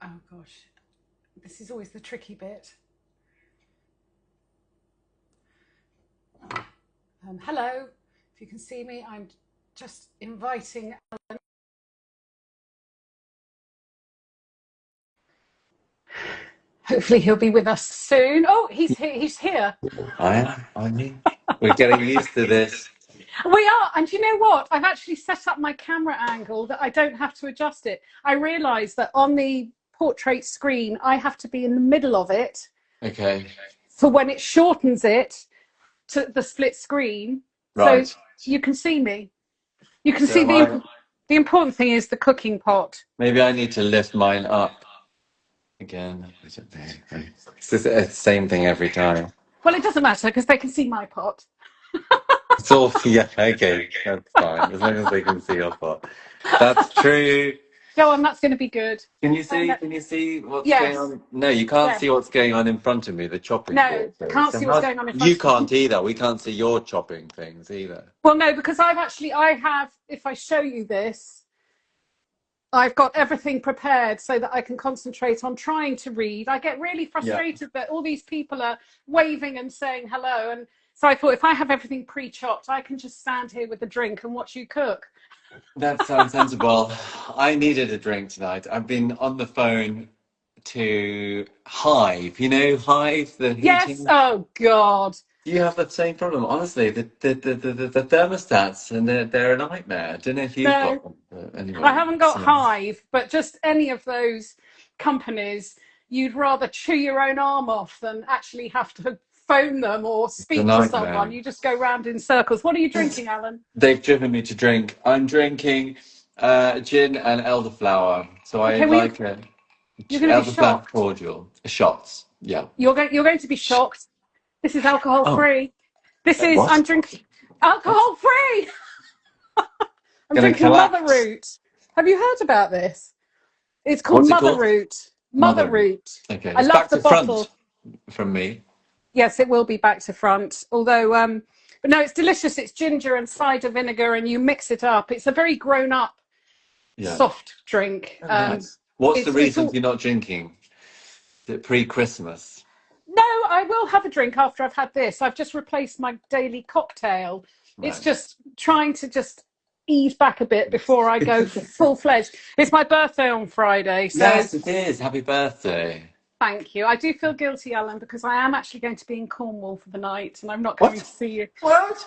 Oh gosh, this is always the tricky bit. Hello, if you can see me, I'm just inviting. Hopefully he'll be with us soon. Oh, he's here. He's here. I am, aren't you? We're getting used to this. We are, and you know what? I've actually set up my camera angle that I don't have to adjust it. I realised that on the portrait screen, I have to be in the middle of it Okay, for when it shortens it to the split screen, so right. you can see me. You can see So the important thing is the cooking pot. maybe I need to lift mine up again. I don't know. It's the same thing every time. Well, it doesn't matter because they can see my pot. It's all, yeah, okay, that's fine. As long as they can see your pot. That's true. Go on, that's going to be good. Can you Oh, see? no. Can you see what's going Yes, on? No, you can't yes. see what's going on in front of me, the chopping No, board. So, can't so see what's how, going on in you front of can't me. either. We can't see your chopping things either. Well, no, because I have, if I show you this, I've got everything prepared so that I can concentrate on trying to read. I get really Yeah. frustrated that all these people are waving and saying hello. And so I thought if I have everything pre-chopped, I can just stand here with a drink and watch you cook. That sounds sensible. I needed a drink tonight. I've been on the phone to Hive. You know Hive, the Yes. heating. Oh, God. You have the same problem, honestly. The thermostats and they're a nightmare. I don't know if you've No, got them. I Anyway, haven't got Hive, but just any of those companies, you'd rather chew your own arm off than actually have to phone them or it's a speak to someone. nightmare. You just go round in circles. What are you drinking, Alan? They've driven me to drink. I'm drinking gin and elderflower. So I Okay, well, like a you're going to be elderflower shocked. cordial. Shots. Yeah. You're going to be shocked. This is alcohol Oh, free. I'm what? drinking What? alcohol free. I'm Gonna drinking Mother collapse. Root. Have you heard about this? It's called What's it Mother called? Root. Mother Mother. Root. Okay, I it's love back the to front bottle. from me. Yes, it will be back to front. Although, but no, it's delicious. It's ginger and cider vinegar, and you mix it up. It's a very grown-up, Yeah. soft drink. Oh, nice. What's the It's reason all. you're not drinking? Is it pre-Christmas? No, I will have a drink after I've had this. I've just replaced my daily cocktail. It's Right. just trying to just ease back a bit before I go full fledged. It's my birthday on Friday, so Yes, it is. Happy birthday. thank you. I do feel guilty, Alan, because I am actually going to be in Cornwall for the night, and I'm not coming to What? see you. What?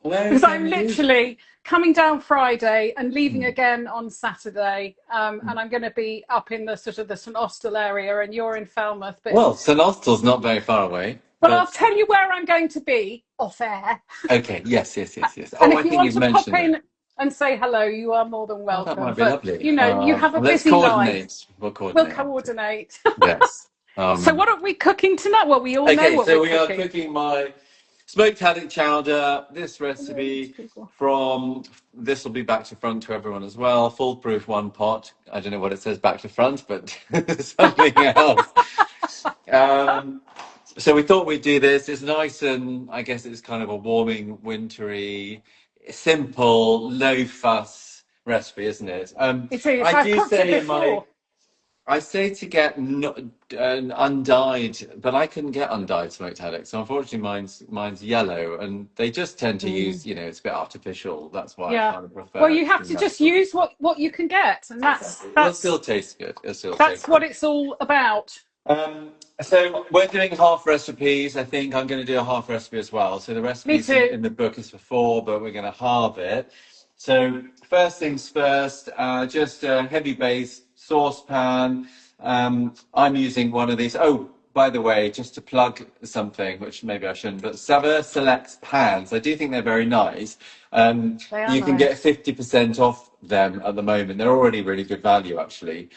Where are you Because going I'm to be? literally coming down Friday and leaving Hmm. again on Saturday, and I'm going to be up in the sort of the St Austell area, and you're in Falmouth. But Well, St Austell's not very far away, well, I'll but tell you where I'm going to be off air, okay. Yes, yes, yes, yes. and Oh, if I you think want you've to pop mentioned it. in and say hello, you are more than Oh, that welcome. might be But lovely. you know, you have a Let's busy life. coordinate. We'll We'll coordinate. coordinate. Yes. So, what are we cooking tonight? Well, we all know Okay, what so we're we are cooking. cooking my smoked haddock chowder. This Loads recipe of people. from this will be back to front to everyone as well. Foolproof one pot. I don't know what it says back to front, but something else. Um, so we thought we'd do this. It's nice and I guess it's kind of a warming, wintry, simple, low fuss recipe, isn't it? It is. I I've do cooked it say in my before. I say to get no, an undyed, but I couldn't get undyed smoked haddock. So unfortunately, mine's yellow, and they just tend to use, it's a bit artificial. That's why I Yeah. kind of Well, prefer you it to have be to just natural. use what you can get, and Exactly. It'll still taste good. It'll still that's taste what good. it's all about. So we're doing half recipes. I think I'm going to do a half recipe as well. So the Me recipes too. in the book is for four, but we're going to halve it. So first things first, just a heavy base saucepan. I'm using one of these. Oh, by the way, just to plug something, which maybe I shouldn't, but Saveur Select pans. I do think they're very nice. They are You can get nice. 50% off them at the moment. They're already really good value, actually.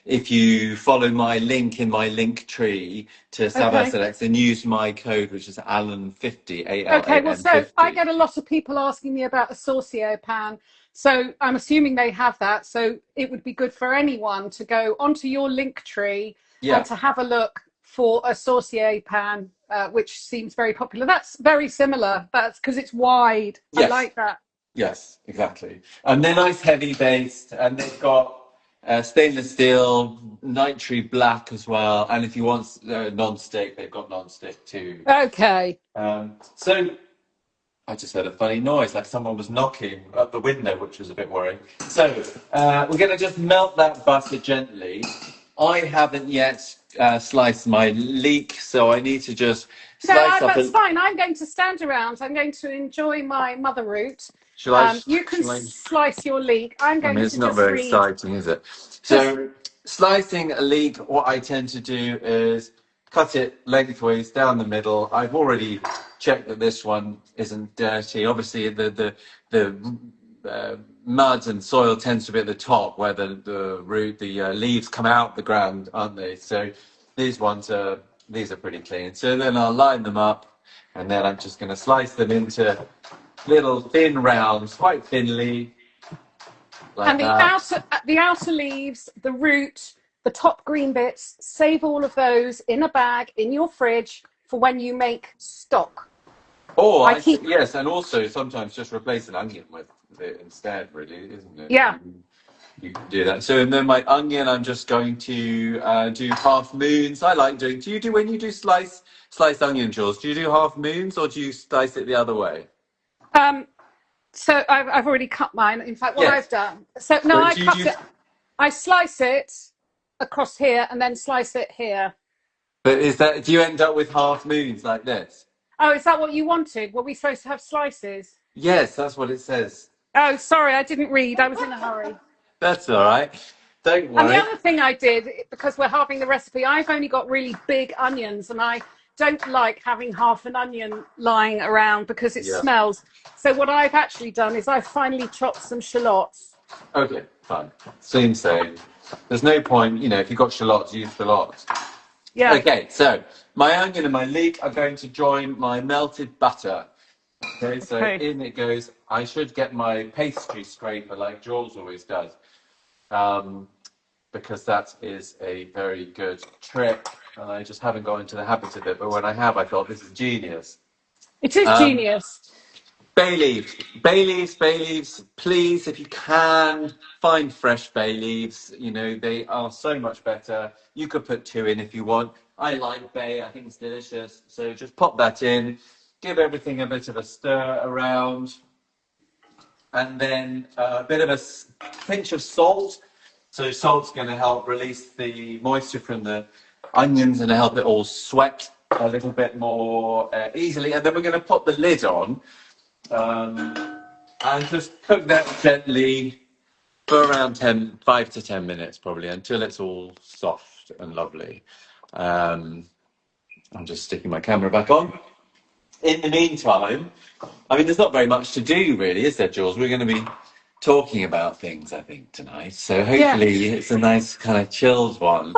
If you follow my link in my link tree to Saveur Okay. Select and use my code, which is Alan50, Okay. Well, ALAN so I 50. get a lot of people asking me about the saucier pan. So I'm assuming they have that. So it would be good for anyone to go onto your link tree and Yeah. to have a look for a saucier pan, which seems very popular. That's very similar. That's because it's wide. I Yes. like that. Yes, exactly. And they're nice heavy based, and they've got Stainless steel, nitrate black as well, and if you want non-stick, they've got non-stick too. Okay. So I just heard a funny noise, like someone was knocking at the window, which was a bit worrying. So we're going to just melt that butter gently. I haven't yet sliced my leek, so I need to just No, slice up that's a... fine. I'm going to stand around. I'm going to enjoy my mother root. Shall I? You can Shall I? slice your leek. I'm I mean, going it's to not just very read. exciting, is it? Just So, slicing a leek, what I tend to do is cut it lengthways down the middle. I've already checked that this one isn't dirty. Obviously, the mud and soil tends to be at the top where the leaves come out the ground, aren't they? So these are pretty clean. So then I'll line them up, and then I'm just going to slice them into little thin rounds, quite thinly, like and that. the outer leaves, the root, the top green bits, save all of those in a bag in your fridge for when you make stock. Or I keep yes, and also sometimes just replace an onion with it instead, really, isn't it? yeah. You can do that. So and then my onion, I'm just going to do half moons. I like doing. Do you do when you do sliced onion, Jules? Do you do half moons or do you slice it the other way? Um so I've already cut mine. In fact, what Yes. I've done. So no, But I do you cut do? it. I slice it across here and then slice it here. But is that? Do you end up with half moons like this? Oh, is that what you wanted? Were we supposed to have slices? Yes, that's what it says. Oh, sorry, I didn't read. I was in a hurry. That's all right. Don't And the worry. other thing I did, because we're halving the recipe, I've only got really big onions and I don't like having half an onion lying around because it Yeah. smells. So what I've actually done is I've finely chopped some shallots. Okay, fine. Seems same. There's no point, if you've got shallots, use shallots. Yeah. Okay, so my onion and my leek are going to join my melted butter. Okay, so Okay. in it goes. I should get my pastry scraper like Jules always does, because that is a very good trick. And I just haven't got into the habit of it. But when I have, I thought this is genius. It is Um, genius. Bay leaves, bay leaves, bay leaves. Please, if you can, find fresh bay leaves. They are so much better. You could put two in if you want. I like bay, I think it's delicious. So just pop that in, give everything a bit of a stir around, and then a bit of a pinch of salt. So salt's going to help release the moisture from the onions and help it all sweat a little bit more easily. And then we're going to put the lid on. And just cook that gently for around 5 to 10 minutes, probably, until it's all soft and lovely. I'm just sticking my camera back on. In the meantime, there's not very much to do, really, is there, Jules? We're going to be talking about things, I think, tonight. So Yeah. hopefully it's a nice kind of chilled one.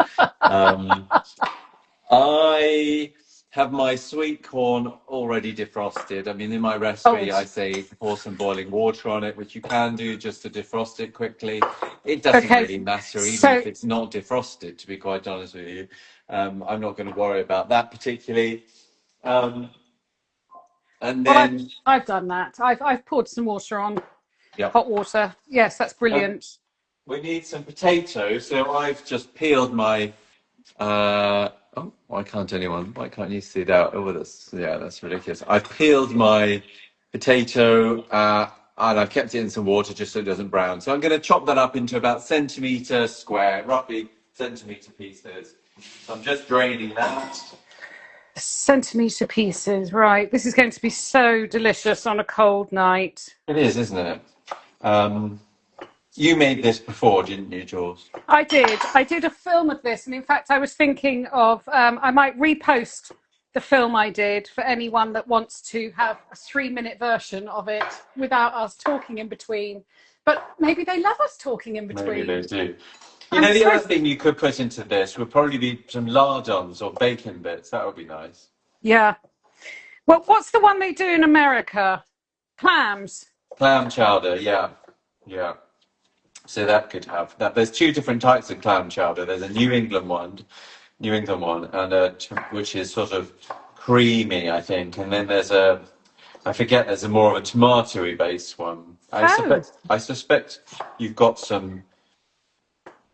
I have my sweet corn already defrosted. In my recipe, I say pour some boiling water on it, which you can do just to defrost it quickly. It doesn't Okay. really matter, even So if it's not defrosted, to be quite honest with you. I'm not going to worry about that particularly. And well, then, I've done that. I've poured some water on, yeah. hot water. Yes, that's brilliant. We need some potatoes, so I've just peeled my. Oh, why can't you see that? Oh, that's ridiculous. I've peeled my potato and I've kept it in some water just so it doesn't brown. So I'm going to chop that up into about centimetre square, roughly centimetre pieces. So I'm just draining that. Centimetre pieces, right. This is going to be so delicious on a cold night. It is, isn't it? You made this before, didn't you, Jules? I did a film of this, and in fact I was thinking of I might repost the film I did for anyone that wants to have a 3-minute version of it without us talking in between. But maybe they love us talking in between. Maybe they do. The other thing you could put into this would probably be some lardons or bacon bits. That would be nice. Yeah. Well, what's the one they do in America? Clams. Clam chowder, yeah. So that could have that. There's two different types of clam chowder. There's a New England one, and which is sort of creamy, I think. And then there's there's a more of a tomatoey based one. I suspect you've got some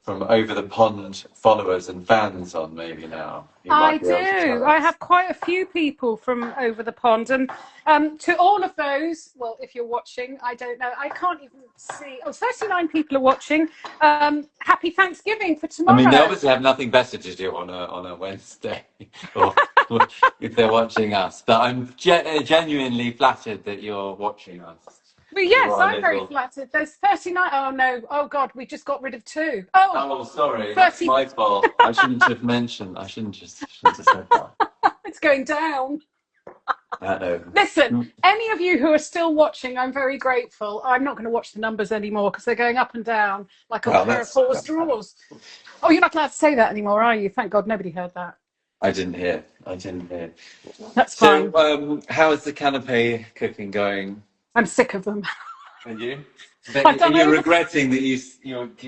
from over the pond followers and fans on maybe now. You I might be able to tell do. I us. have quite a few people from over the pond. And to all of those, well, if you're watching, I don't know, I can't even see. Oh, 39 people are watching. Happy Thanksgiving for I mean, they tomorrow. obviously have nothing better to do on a Wednesday, or if they're watching us. But I'm genuinely flattered that you're watching us. But You yes, are a I'm very little. flattered. There's 39. Oh, no. Oh, God, we just got rid of 2. Oh, Oh, sorry, 30. that's my fault. I shouldn't have mentioned. I shouldn't have said that. It's going down. Uh-oh. Listen, any of you who are still watching, I'm very grateful. I'm not going to watch the numbers anymore because they're going up and down like a Well, pair of horse drawers. Oh, you're not allowed to say that anymore, are you? Thank God nobody heard that. I didn't hear. I didn't hear. That's fine. So, how is the canapé cooking going? I'm sick of them. Are you? I've done Are you over... regretting that you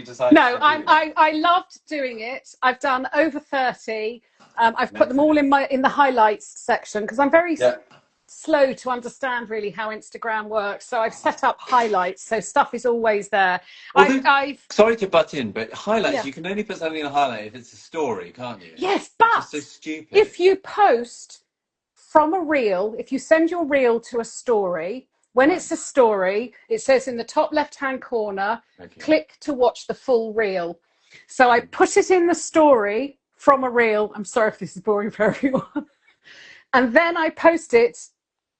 decided? No, to do I loved doing it. I've done over 30. I've put them all in the highlights section because I'm very slow to understand really how Instagram works. So I've set up highlights, so stuff is always there. Well, sorry to butt in, but highlights, Yeah. you can only put something in a highlight if it's a story, can't you? Yes, but It's just so stupid. if you post from a reel, if you send your reel to a story, when it's a story, it says in the top left-hand corner, click to watch the full reel. So I put it in the story from a reel. I'm sorry if this is boring for everyone. And then I post it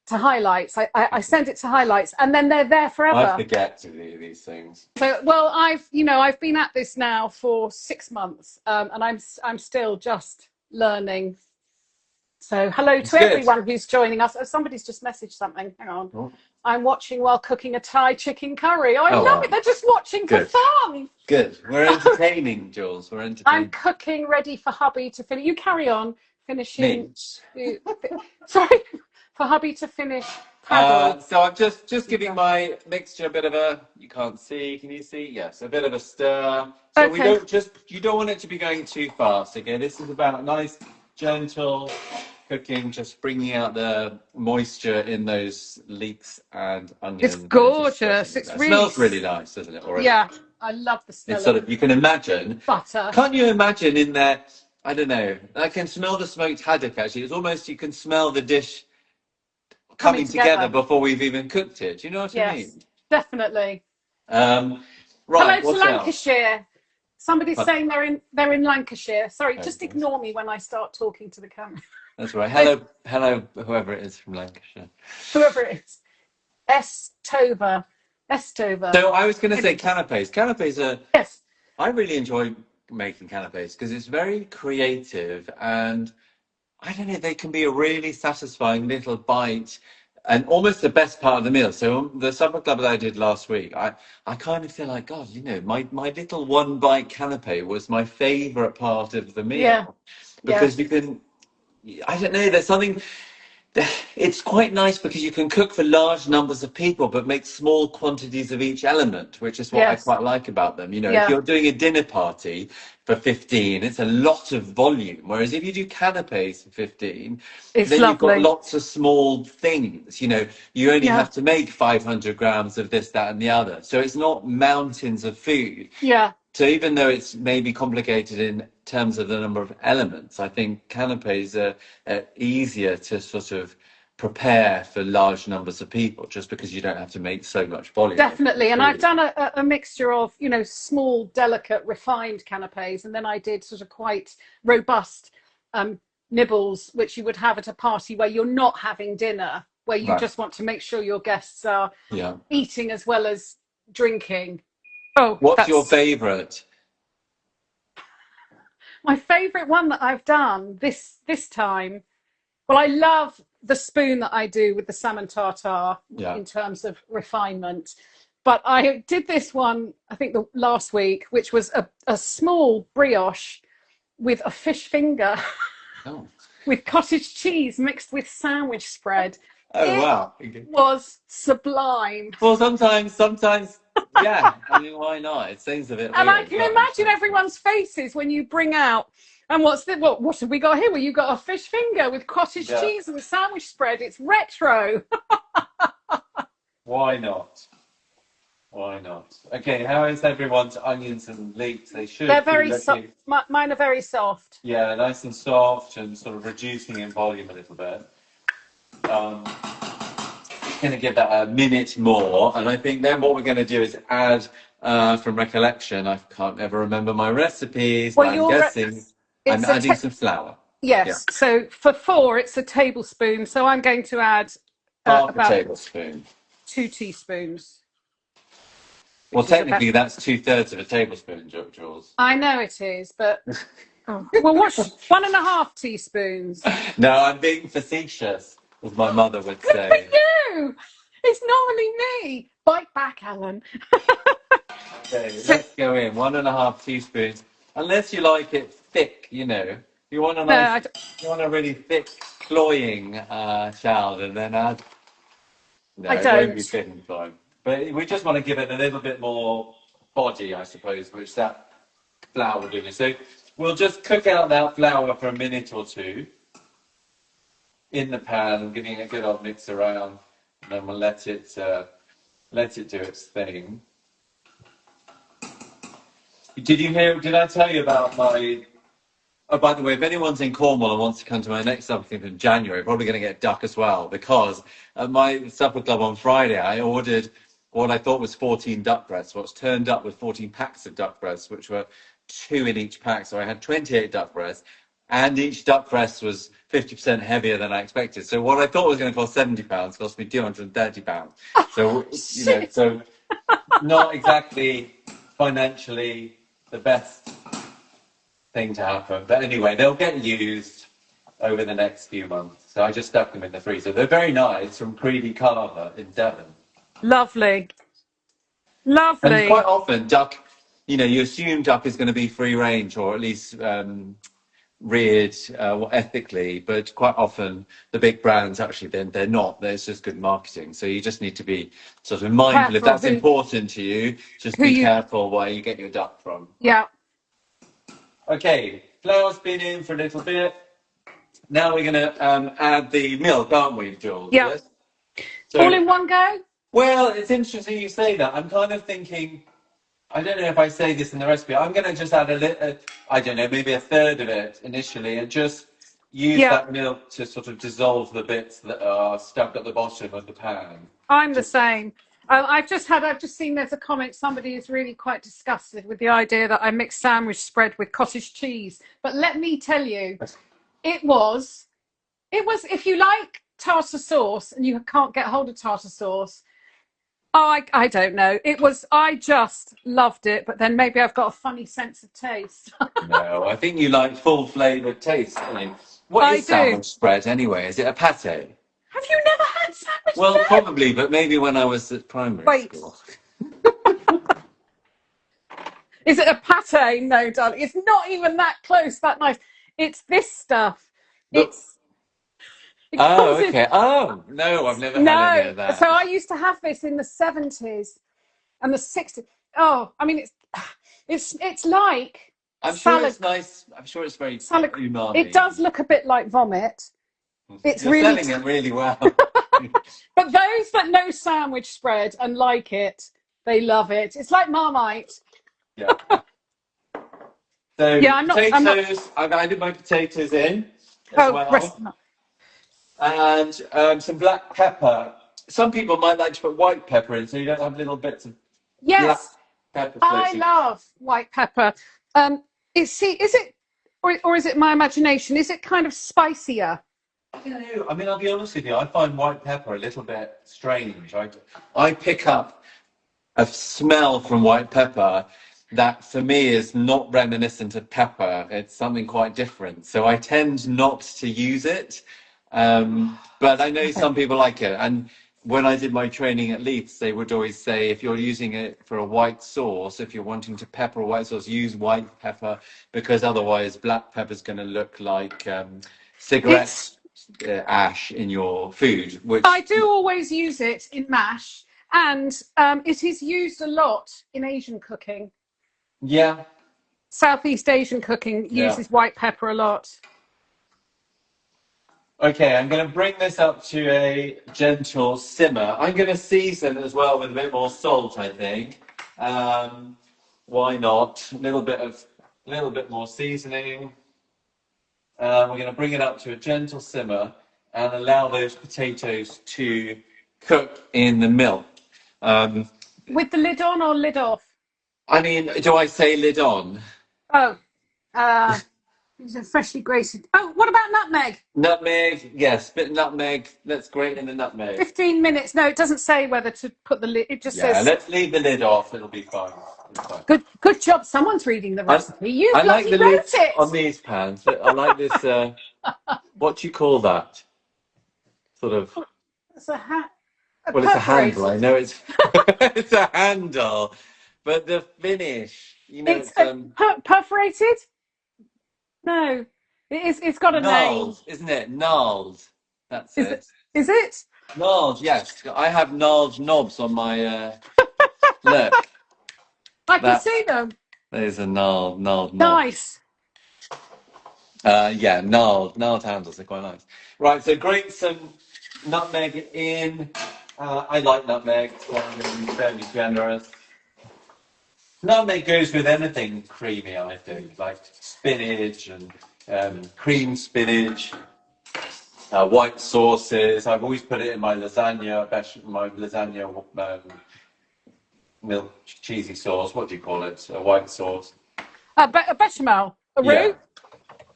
to highlights. I send it to highlights, and then they're there forever. I forget to do these things. So, well, I've been at this now for 6 months, and I'm still just learning. So, hello to everyone who's joining us. Oh, somebody's just messaged something. Hang on. Oh. I'm watching while cooking a Thai chicken curry. Oh, I love it. They're just watching for fun. Good. We're entertaining, Jules. We're entertaining. I'm cooking, ready for hubby to finish. You carry on finishing. Sorry. For hubby to finish. So I'm just giving my mixture a bit of a, you can't see, can you see? Yes, a bit of a stir. So we you don't want it to be going too fast. Okay, this is about nice, gentle cooking, just bringing out the moisture in those leeks and onions. It's gorgeous. It smells really nice, doesn't it? Already? Yeah, I love the smell. It's sort of, you can imagine butter. Can't you imagine in there? I don't know. I can smell the smoked haddock. Actually, it's almost, you can smell the dish coming together before we've even cooked it. Do you know what I mean? Definitely. Right. Hello to Lancashire. Somebody's saying they're in Lancashire. Sorry, just ignore me when I start talking to the camera. That's right. Hello, whoever it is from Lancashire. Whoever it is. Estover. So I was going to say canapes. Canapes are. Yes. I really enjoy making canapes because it's very creative and I don't know, they can be a really satisfying little bite and almost the best part of the meal. So the supper club that I did last week, I kind of feel like, God, you know, my little one bite canapé was my favorite part of the meal because you can, I don't know, there's something. It's quite nice because you can cook for large numbers of people, but make small quantities of each element, which is what I quite like about them. You know, if you're doing a dinner party for 15, it's a lot of volume. Whereas if you do canapes for 15, then you've got lots of small things. You know, you only have to make 500 grams of this, that, and the other. So it's not mountains of food. Yeah. So even though it's maybe complicated in terms of the number of elements, I think canapes are easier to sort of prepare for large numbers of people just because you don't have to make so much volume. Definitely. And I've done a mixture of, you know, small, delicate, refined canapes. And then I did sort of quite robust nibbles, which you would have at a party where you're not having dinner, where you just want to make sure your guests are eating as well as drinking. Oh, what's your favorite? My favorite one that I've done this time. Well, I love the spoon that I do with the salmon tartare in terms of refinement. But I did this one, I think last week, which was a small brioche with a fish finger with cottage cheese mixed with sandwich spread. Oh, it was sublime. Well, sometimes, yeah. I mean, why not? It seems a bit. And I can imagine everyone's faces when you bring out. And what have we got here? Well, you got a fish finger with cottage cheese and sandwich spread. It's retro. Why not? Why not? Okay, how is everyone's onions and leeks? They They're should be very soft. looking, Mine are very soft. yeah, nice and soft and sort of reducing in volume a little bit. Um, going to give that a minute more, and I think then what we're going to do is add, from recollection, I can't ever remember my recipes, but Well, I'm guessing I'm it's adding some flour. Yeah, yes. So for 4, it's a tablespoon. So I'm going to add half a about tablespoon. 2 teaspoons, Well, which is about. technically, that's 2/3 of a tablespoon, Jules. I know it is, but well, what's 1.5 teaspoons? No, I'm being facetious, as my mother would Good for say. you. It's normally me. Bite back, Alan. Okay, So, let's go in 1.5 teaspoons. Unless you like it thick, you know. You want a no, nice, you want a really thick, cloying chowder, then add. No, I it won't be don't. thick and cloying. But we just want to give it a little bit more body, I suppose, which that flour will do. So we'll just cook out that flour for a minute or two in the pan, giving it a good old mix around, and then we'll let it do its thing. Did you hear? Did I tell you about my? Oh, by the way, if anyone's in Cornwall and wants to come to my next something in January, probably going to get duck as well, because at my supper club on Friday, I ordered what I thought was 14 duck breasts. What's turned up with 14 packs of duck breasts, which were 2 in each pack. So I had 28 duck breasts, and each duck breast was 50% heavier than I expected. So what I thought was going to cost £70 cost me £230. So, you know, Shit. so not exactly financially the best thing to happen. But anyway, they'll get used over the next few months. So I just stuck them in the freezer. They're very nice, from Creedy Carver in Devon. Lovely. And quite Lovely. often, duck, you know, you assume duck is going to be free range or at least reared ethically, but quite often the big brands actually they're not. There's just good marketing. So you just need to be sort of mindful. If Careful that's important to you, just who be you. careful where you get your duck from. Yeah. Okay, flour's been in for a little bit. Now we're going to add the milk, aren't we, Jules? Yeah. Yes. All So, in one go? well, it's interesting you say that. I'm kind of thinking, I don't know if I say this in the recipe. I'm going to just add a little, I don't know, maybe a third of it initially, and just use Yeah. that milk to sort of dissolve the bits that are stuck at the bottom of the pan. I'm the Just, same. I've just seen there's a comment. Somebody is really quite disgusted with the idea that I mix sandwich spread with cottage cheese. But let me tell you, it was, if you like tartar sauce and you can't get hold of tartar sauce, I don't know. I just loved it, but then maybe I've got a funny sense of taste. no, I think you like full flavoured taste. I mean, what I is do. sandwich spread anyway? Is it a pate? Have you never had sandwich Well, bread? probably, but maybe when I was at primary Wait, school. is it a pate? No, darling. It's not even that close, that nice. It's this stuff. Look. It's it Oh, comes in okay. Oh, no, I've never had any no. of So that. I used to have this in the 70s and the 60s. Oh, I mean it's like I'm sure salad it's nice. I'm sure it's very salad. It umami. does look a bit like vomit. It's You're really selling it really well. but those that know sandwich spread and like it, they love it. It's like Marmite. Yeah. So Yeah, I'm not. potatoes. I've added my potatoes in as Oh, rest. well, and some black pepper. Some people might like to put white pepper in, so you don't have little bits of black Yes, pepper I floating. love white pepper. Um, is it, or is it my imagination? Is it kind of spicier? I don't know. I mean, I'll be honest with you. I find white pepper a little bit strange. I pick up a smell from white pepper that for me is not reminiscent of pepper. It's something quite different. So I tend not to use it. But I know Okay. some people like it. And when I did my training at Leeds, they would always say if you're using it for a white sauce, if you're wanting to pepper a white sauce, use white pepper because otherwise black pepper is going to look like cigarette It's ash in your food, I which, do always use it in mash, and it is used a lot in Asian cooking. yeah, Southeast Asian cooking yeah. uses white pepper a lot. Okay, I'm going to bring this up to a gentle simmer. I'm going to season as well with a bit more salt, I think. Why not? A little bit more seasoning. We're going to bring it up to a gentle simmer and allow those potatoes to cook in the milk. Um, With the lid on or lid off? I mean, do I say lid on? Oh, these are freshly grated. Oh, what about nutmeg? Nutmeg, yes, bit of nutmeg. Let's grate in the nutmeg. 15 minutes. No, it doesn't say whether to put the lid. It just Yeah, says, let's leave the lid off. It'll be fine. It'll be fine. good job. Someone's reading the recipe. You I like bloody the wrote lids on it. these pans. I like this. What do you call that? Sort of. It's a Well, it's a handle. I perforated. know it's it's a handle, but the finish, It's perforated? No. It's got a name. gnarled, isn't it? Gnarled. That's Is it? it. Is it? Gnarled. Yes, I have gnarled knobs on my. Look, I can that see them. there's a gnarled knob. Nice. Yeah, gnarled handles are quite nice. Right, so grate some nutmeg in. I like nutmeg, so I'm going to be fairly generous. Nutmeg goes with anything creamy, I think, like spinach and cream spinach, white sauces. I've always put it in my lasagna, milk cheesy sauce. What do you call it? A white sauce. A bechamel. A Yeah, roux?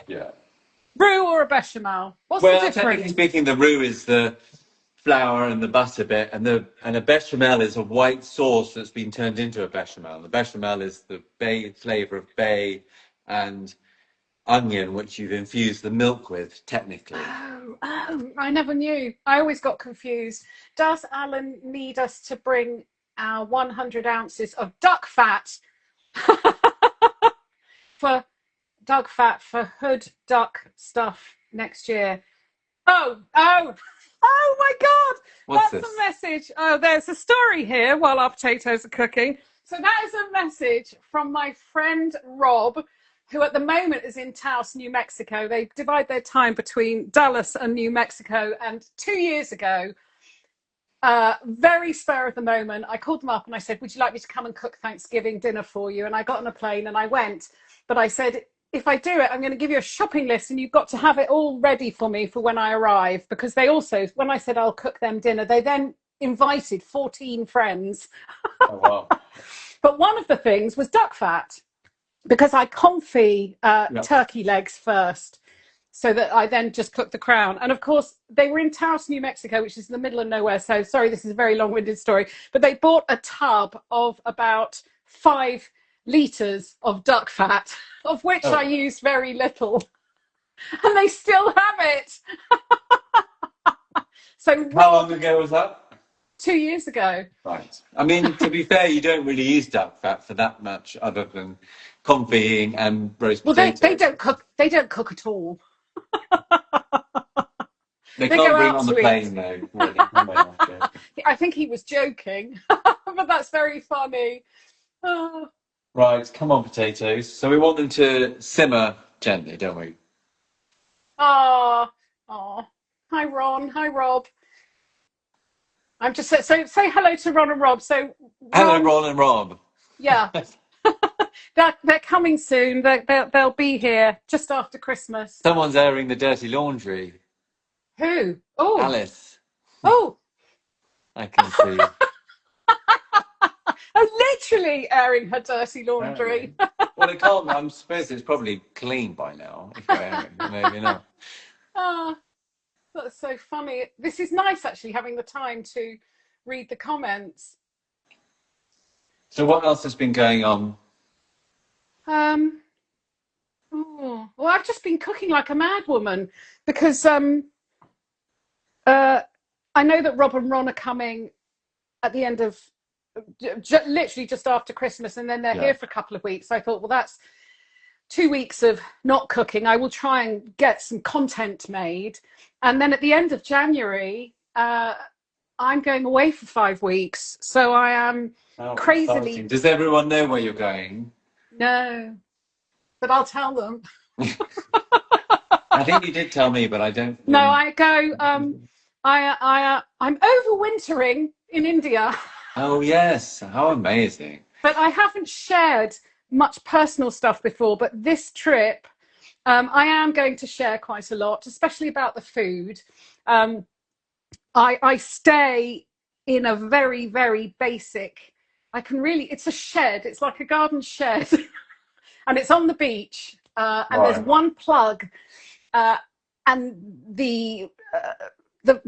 yeah. Roux or a bechamel? What's the Well, technically difference? speaking, the roux is the flour and the butter bit, and a bechamel is a white sauce that's been turned into a bechamel. The bechamel is the bay flavor of bay and onion, which you've infused the milk with, technically. Oh, I never knew. I always got confused. Does Alan need us to bring our 100 ounces of duck fat for hood duck stuff next year? Oh my God! What's That's this? a message. Oh, there's a story here while our potatoes are cooking. So that is a message from my friend Rob, who at the moment is in Taos, New Mexico. They divide their time between Dallas and New Mexico. And 2 years ago, very spur of the moment, I called them up and I said, would you like me to come and cook Thanksgiving dinner for you? And I got on a plane and I went. But I said, if I do it, I'm going to give you a shopping list and you've got to have it all ready for me for when I arrive. Because they also, when I said I'll cook them dinner, they then invited 14 friends. Oh, wow. But one of the things was duck fat, because I confit turkey legs first, so that I then just cook the crown. And of course, they were in Taos, New Mexico, which is in the middle of nowhere. So sorry, this is a very long-winded story. But they bought a tub of about 5 liters of duck fat, of which I used very little. And they still have it. So how long ago was that? 2 years ago. Right. I mean, to be fair, you don't really use duck fat for that much, other than confit and roast potatoes. Well, they don't cook. They don't cook at all. They They can't go bring out on the to plane, though. Really. I think he was joking, but that's very funny. Oh. Right, come on, potatoes. So we want them to simmer gently, don't we? Oh. Hi, Ron. Hi, Rob. I'm just so say hello to Ron and Rob. So Hello, Ron and Rob. Yeah, they're coming soon. They'll be here just after Christmas. Someone's airing the dirty laundry. Who? Oh, Alice. Oh, I can see. literally airing her dirty laundry. Well, it can't. I suppose it's probably clean by now. If you're airing, maybe not. Oh, that's so funny. This is nice, actually, having the time to read the comments. So, what else has been going on? Well, I've just been cooking like a mad woman because I know that Rob and Ron are coming at the end of literally just after Christmas, and then they're here for a couple of weeks. So I thought, well, that's 2 weeks of not cooking. I will try and get some content made, and then at the end of January, I'm going away for 5 weeks. So I am crazily. Exciting. Does everyone know where you're going? No, but I'll tell them. I think you did tell me, but I don't No, remember. I go. I'm overwintering in India, Oh, yes. How amazing. but I haven't shared much personal stuff before. But this trip, I am going to share quite a lot, especially about the food. Um, I stay in a very, very basic. I can really. It's a shed. It's like a garden shed, and it's on the beach. And there's Right. one plug, uh, and the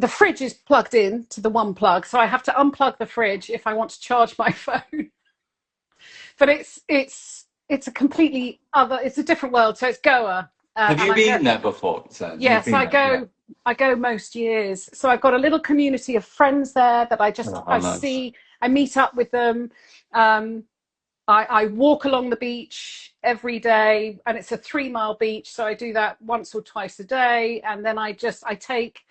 fridge is plugged in to the one plug, so I have to unplug the fridge if I want to charge my phone. But it's a completely other. It's a different world. So it's Goa, Have and you I'm go. been there before, Sam? You've Yes, been I there, yeah. go. I go most years. So I've got a little community of friends there that Oh, I nice. see. I meet up with them. Um, I walk along the beach every day, and it's a 3 mile beach, so I do that once or twice a day, and then I take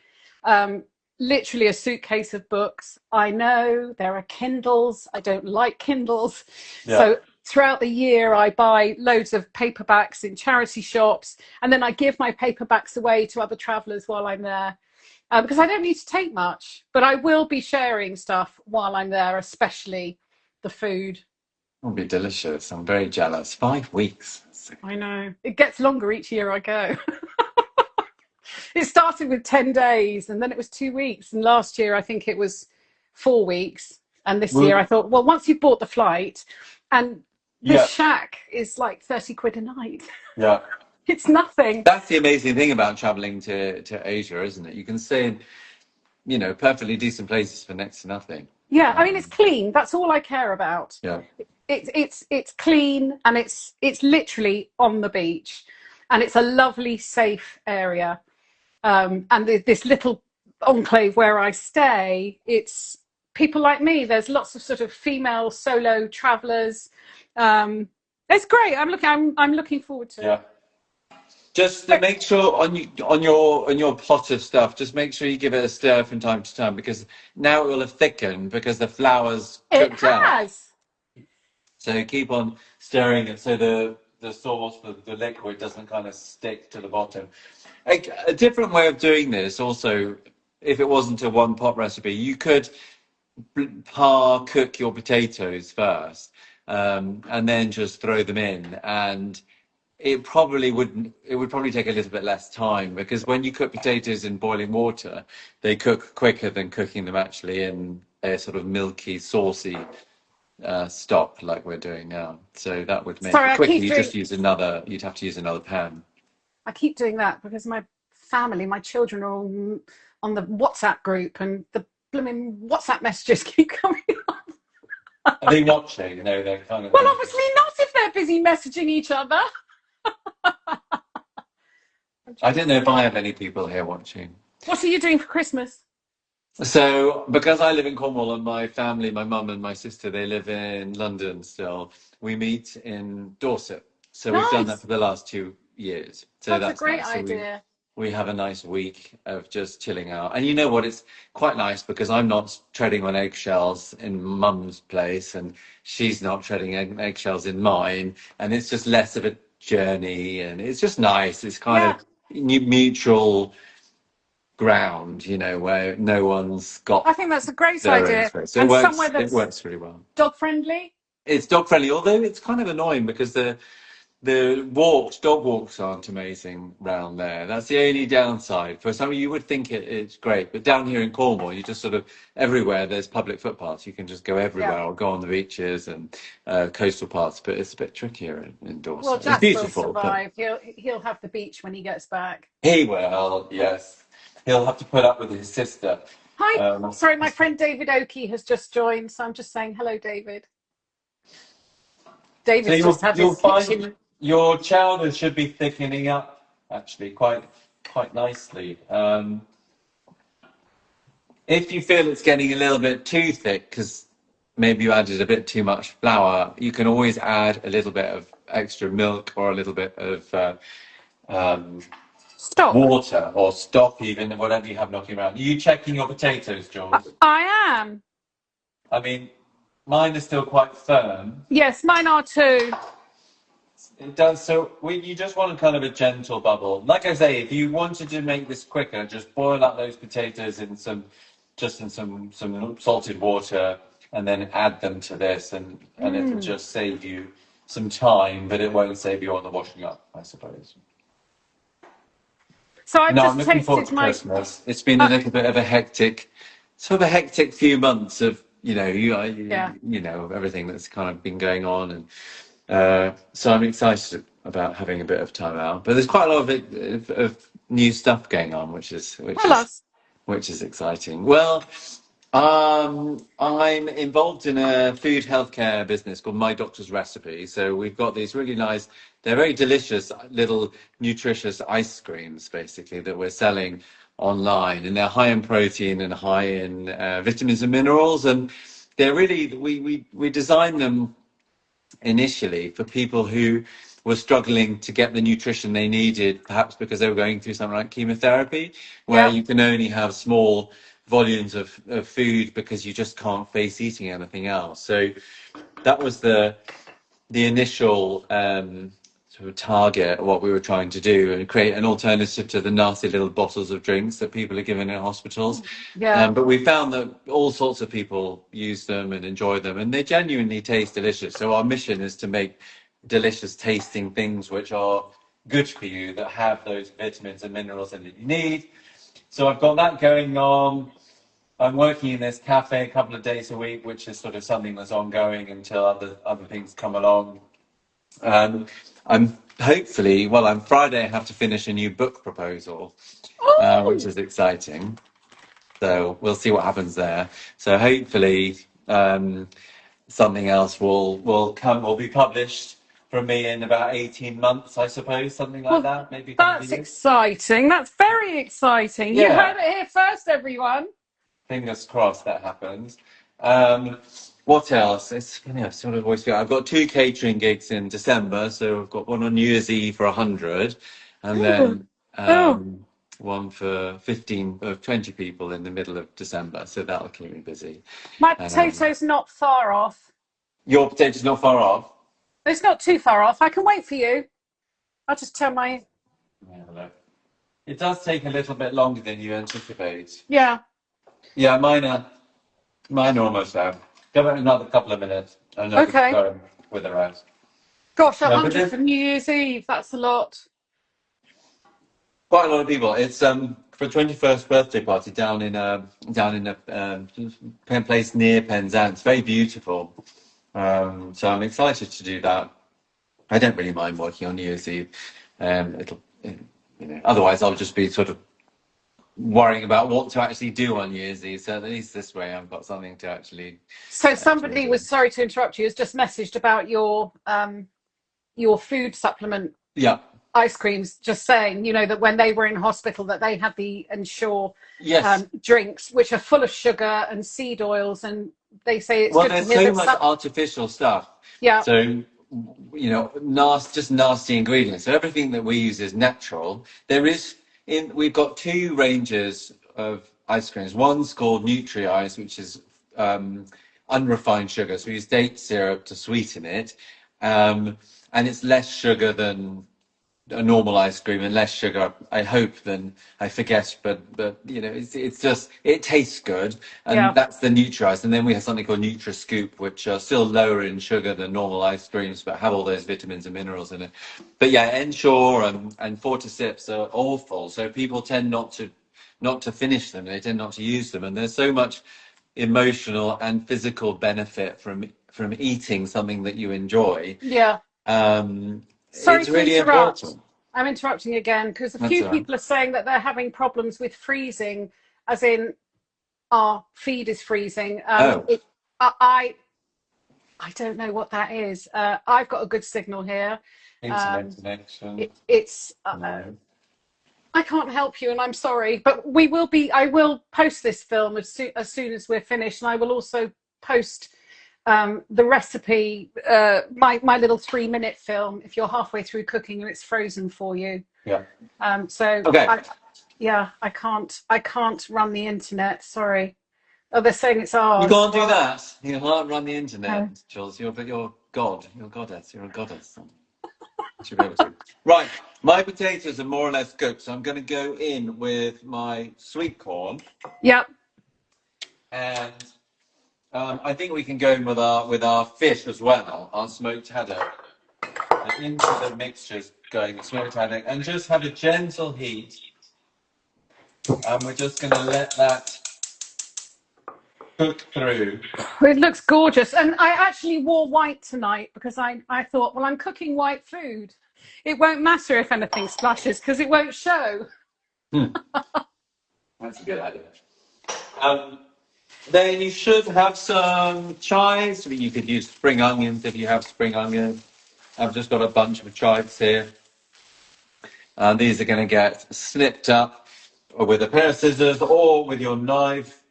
um, literally a suitcase of books. I know there are Kindles. I don't like Kindles, Yeah. so throughout the year I buy loads of paperbacks in charity shops, and then I give my paperbacks away to other travellers while I'm there. Because I don't need to take much, but I will be sharing stuff while I'm there, especially the food. It'll be delicious. I'm very jealous. 5 weeks. I know. It gets longer each year I go. It started with 10 days and then it was 2 weeks. And last year, I think it was 4 weeks. And this year, Well, I thought, well, once you've bought the flight, and the yeah, shack is like 30 quid a night, yeah. it's nothing. That's the amazing thing about traveling to Asia, isn't it? You can stay in, perfectly decent places for next to nothing. Yeah, I mean, it's Um, clean. That's all I care about. yeah. It's clean and it's literally on the beach, and it's a lovely, safe area. And this little enclave where I stay, it's people like me. There's lots of sort of female solo travelers. It's great. I'm looking forward to Yeah. it. Just to But make sure on your pot of stuff, just make sure you give it a stir from time to time because now it will have thickened because the flour's it cooked out. has. So keep on stirring it so the sauce, the liquid doesn't kind of stick to the bottom. A different way of doing this also, if it wasn't a one pot recipe, you could par cook your potatoes first, and then just throw them in. And it would probably take a little bit less time because when you cook potatoes in boiling water, they cook quicker than cooking them actually in a sort of milky, saucy stock like we're doing now. So that would make Sorry, it quicker. You'd have to use another pan. I keep doing that because my family, my children, are all on the WhatsApp group, and the blooming WhatsApp messages keep coming. Are they watching? They're kind of Well, thinking. obviously not if they're busy messaging each other. I'm I trying to don't know if see. I have any people here watching. What are you doing for Christmas? So, because I live in Cornwall and my family, my mum and my sister, they live in London still, we meet in Dorset. So we've done that Nice. for the last 2 years. So That's a that's great nice. So idea. we have a nice week of just chilling out. And you know what? It's quite nice because I'm not treading on eggshells in mum's place and she's not treading eggshells in mine. And it's just less of a journey and it's just nice. It's kind Yeah, of mutual ground, where no one's I got think that's a great their own idea. space. So it And somewhere works. It that's works really well. dog friendly. It's dog friendly, although it's kind of annoying because the dog walks aren't amazing round there. That's the only downside. For some, you would think it's great, but down here in Cornwall, you just sort of everywhere there's public footpaths. You can just go Yeah. everywhere or go on the beaches and coastal paths. But it's a bit trickier in Well, Dorset. It's Jack will beautiful, but survive. He'll have the beach when he gets back. he will. Yes, he'll have to put up with his sister. Hi. Um, Sorry, my friend David Oakey has just joined, so I'm just saying hello, David. So David's just had you'll his find kitchen. your chowder should be thickening up actually quite nicely. If you feel it's getting a little bit too thick because maybe you added a bit too much flour, you can always add a little bit of extra milk or a little bit of um, Stock. water or stock, even whatever you have knocking around. Are you checking your potatoes, Jules? I am. I mean, mine are still quite firm. Yes, mine are too. It does. So you just want a kind of a gentle bubble. Like I say, if you wanted to make this quicker, just boil up those potatoes in some salted water, and then add them to this, and it'll Mm. just save you some time, but it won't save you on the washing up, I suppose. So I've No, I'm just looking forward tasted to my. Christmas. It's been a Uh, little bit of a hectic, sort of a hectic few months of, yeah. you know, everything that's kind of been going on, and so I'm excited about having a bit of time out. But there's quite a lot of new stuff going on, Tell us. which is exciting. Well, I'm involved in a food healthcare business called My Doctor's Recipe. So we've got these really nice, they're very delicious little nutritious ice creams, basically, that we're selling online, and they're high in protein and high in vitamins and minerals, and they're really we design them initially for people who were struggling to get the nutrition they needed, perhaps because they were going through something like chemotherapy, where Yeah. you can only have small volumes of food because you just can't face eating anything else. So that was the initial sort of target of what we were trying to do, and create an alternative to the nasty little bottles of drinks that people are given in hospitals. Yeah. But we found that all sorts of people use them and enjoy them, and they genuinely taste delicious. So our mission is to make delicious tasting things which are good for you, that have those vitamins and minerals in that you need. So I've got that going on. I'm working in this cafe a couple of days a week, which is sort of something that's ongoing until other things come along. Um, I'm hopefully, well, on Friday I have to finish a new book proposal, which Oh, is exciting. So we'll see what happens there. So hopefully, something else will be published from me in about 18 months, I suppose, something like well, that, maybe a couple of that's years. exciting. That's very exciting. You Yeah. heard it here first, everyone. Fingers crossed that happens. Um, what else? It's funny, I sort of always feel I've got two catering gigs in December, so I've got one on New Year's Eve for 100, and Oh, then oh, one for 15 or 20 people in the middle of December. So that'll keep me busy. my Um, potato's not far off. your potatoes not far off. It's not too far off. I can wait for you. I'll just turn my. Let me have a look. It does take a little bit longer than you anticipate. Yeah. Yeah, mine are almost there. Give it another couple of minutes, and I'll be Okay. going with the rest. Gosh, a No, but 100 there's for New Year's Eve. That's a lot. quite a lot of people. It's for a 21st birthday party down in a place near Penzance. It's very beautiful. So I'm excited to do that. I don't really mind working on New Year's Eve. Otherwise I'll just be sort of worrying about what to actually do on New Year's Eve. So at least this way I've got something to So actually somebody do. was sorry to interrupt you. Has just messaged about your food supplement Yeah. ice creams. Just saying, that when they were in hospital, that they had the Ensure Yes. drinks, which are full of sugar and seed oils, and they say it's Well, good to there's hear so that much some. artificial stuff. Yeah. So, just nasty ingredients. So everything that we use is natural. We've got two ranges of ice creams. One's called Nutri Ice, which is unrefined sugar. So we use date syrup to sweeten it. And it's less sugar than a normal ice cream and less sugar, I hope, than I forget. But it's just it tastes good, and Yeah. that's the Nutri-Ice. And then we have something called Nutri-Scoop, which are still lower in sugar than normal ice creams, but have all those vitamins and minerals in it. But yeah, Ensure and Fortisips are awful, so people tend not to finish them. They tend not to use them, and there's so much emotional and physical benefit from eating something that you enjoy. Yeah. Um, Sorry it's to really interrupt. important. I'm interrupting again because a That's few all right. people are saying that they're having problems with freezing, as in our feed is freezing. Oh, I I don't know what that is. I've got a good signal here. internet Um, connection. it's No. I can't help you, and I'm sorry, but we will be. I will post this film as soon as we're finished, and I will also post the recipe, my little 3-minute film. If you're halfway through cooking and it's frozen for you, Yeah. so Okay. yeah, I can't run the internet. Sorry. Oh, they're saying it's You ours. can't do Well, that. You can't run the internet, no. Jules. You're God. You're a goddess. You're a goddess. Should be able to. Right, my potatoes are more or less cooked, so I'm going to go in with my sweet corn, Yep. and I think we can go in with our fish as well, our smoked haddock, and into the mixtures going with smoked haddock, and just have a gentle heat, and we're just going to let that cook through. It looks gorgeous. And I actually wore white tonight because I thought, well, I'm cooking white food. It won't matter if anything splashes because it won't show. That's a good idea. Then you should have some chives. You could use spring onions if you have spring onions. I've just got a bunch of chives here. These are going to get snipped up with a pair of scissors or with your knife.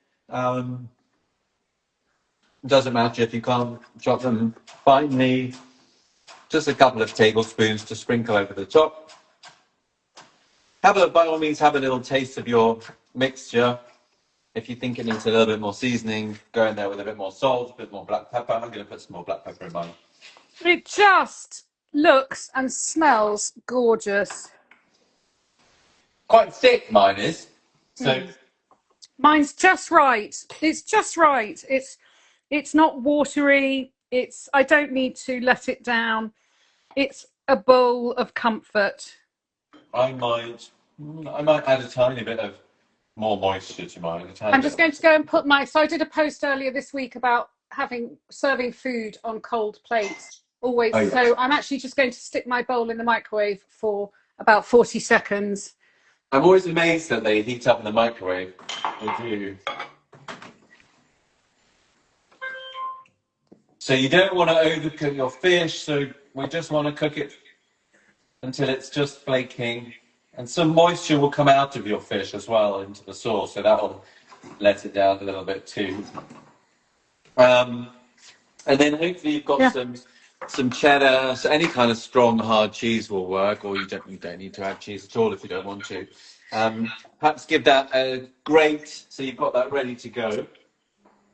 Doesn't matter if you can't chop them finely. Just a couple of tablespoons to sprinkle over the top. By all means, have a little taste of your mixture. If you think it needs a little bit more seasoning, go in there with a bit more salt, a bit more black pepper. I'm going to put some more black pepper in mine. It just looks and smells gorgeous. Quite thick, mine is. So Mine's just right. It's just right. It's not watery. I don't need to let it down. It's a bowl of comfort. I might add a tiny bit of more moisture to mine. I'm just going to go and put so I did a post earlier this week about serving food on cold plates always. Oh, yes. So I'm actually just going to stick my bowl in the microwave for about 40 seconds. I'm always amazed that they heat up in the microwave. They do. So you don't want to overcook your fish, so we just want to cook it until it's just flaking. And some moisture will come out of your fish as well into the sauce, so that will let it down a little bit too. And then hopefully you've got some cheddar, so any kind of strong hard cheese will work, or you don't need to add cheese at all if you don't want to. Perhaps give that a grate, so you've got that ready to go.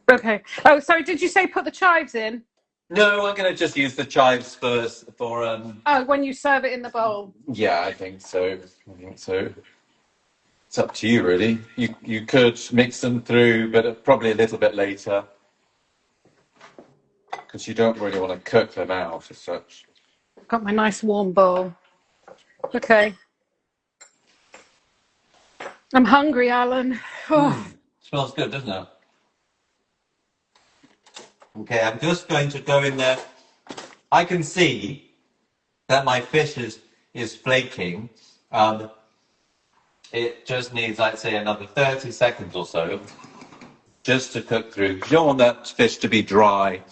Okay. Oh, sorry, did you say put the chives in? No, I'm going to just use the chives first for. Oh, when you serve it in the bowl. Yeah, I think so. It's up to you, really. You could mix them through, but probably a little bit later, because you don't really want to cook them out as such. I've got my nice warm bowl. Okay. I'm hungry, Alan. Oh. Smells good, doesn't it? Okay, I'm just going to go in there. I can see that my fish is flaking. It just needs, I'd say, another 30 seconds or so just to cook through. You don't want that fish to be dry.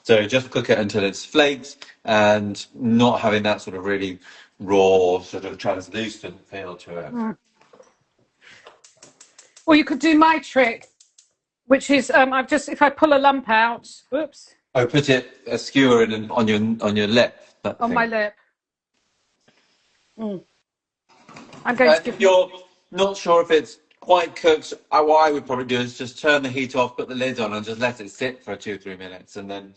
So just cook it until it's flaked and not having that sort of really raw, sort of translucent feel to it. Or you could do my trick, which is if I pull a lump out, whoops. Oh, put a skewer in on your lip. On my lip. I'm going to if you're not sure if it's quite cooked, what I would probably do is just turn the heat off, put the lid on, and just let it sit for 2-3 minutes, and then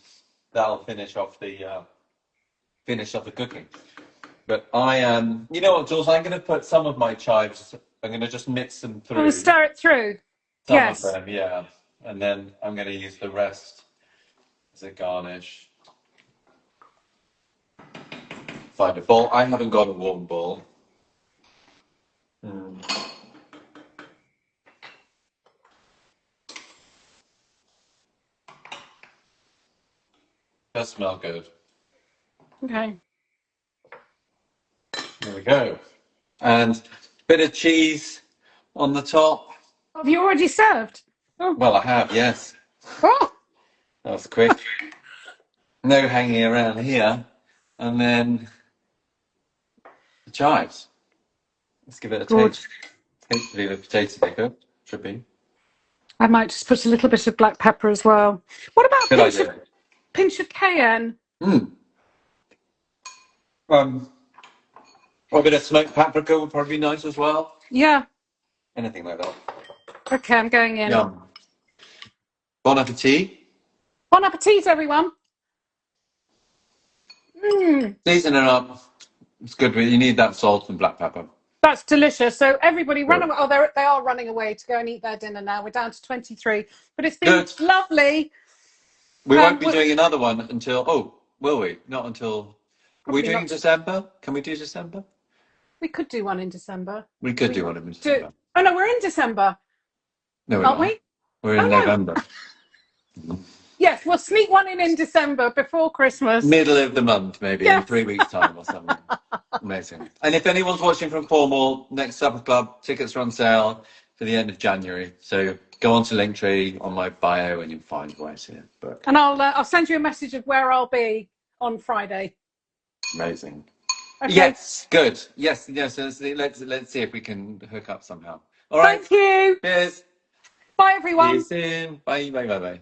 that'll finish off the cooking. But you know what, Jules? I'm going to put some of my chives. I'm going to just mix them through. I'm going to stir it through. Some yes. of them, yeah, and then I'm going to use the rest as a garnish. Find a bowl. I haven't got a warm bowl. Does smell good. Okay. There we go. And a bit of cheese on the top. Have you already served? Oh. Well, I have, yes. Oh. That was quick. No hanging around here. And then the chives. Let's give it a taste. Hopefully the potatoes are cooked. Should be. I might just put a little bit of black pepper as well. What about pinch of cayenne? A bit of smoked paprika would probably be nice as well. Yeah. Anything like that. Okay, I'm going in. Yum. Bon appetit. Bon appetit, everyone. Season it up It's good. You need that salt and black pepper. That's delicious. So everybody run Good. away. Oh, they are running away to go and eat their dinner now. We're down to 23. But it's been Good. lovely. We won't be doing another one until, oh, will we? Not until, are we Probably doing not. December? Can we do December? We could do one in December. We could do one in Do, December. oh, no, we're in December, No, we're aren't not. we? We're Oh, in no. November. Yes, we'll sneak one in December before Christmas. Middle of the month, maybe, in Yes. 3 weeks' time or something. Amazing. And if anyone's watching from Cornwall, next Supper Club, tickets are on sale for the end of January. So go on to Linktree on my bio and you'll find where to book. And I'll send you a message of where I'll be on Friday. Amazing. Okay. Yes, good. Yes. Let's see if we can hook up somehow. All right. Thank you. Cheers. Bye, See everyone. you soon. Bye.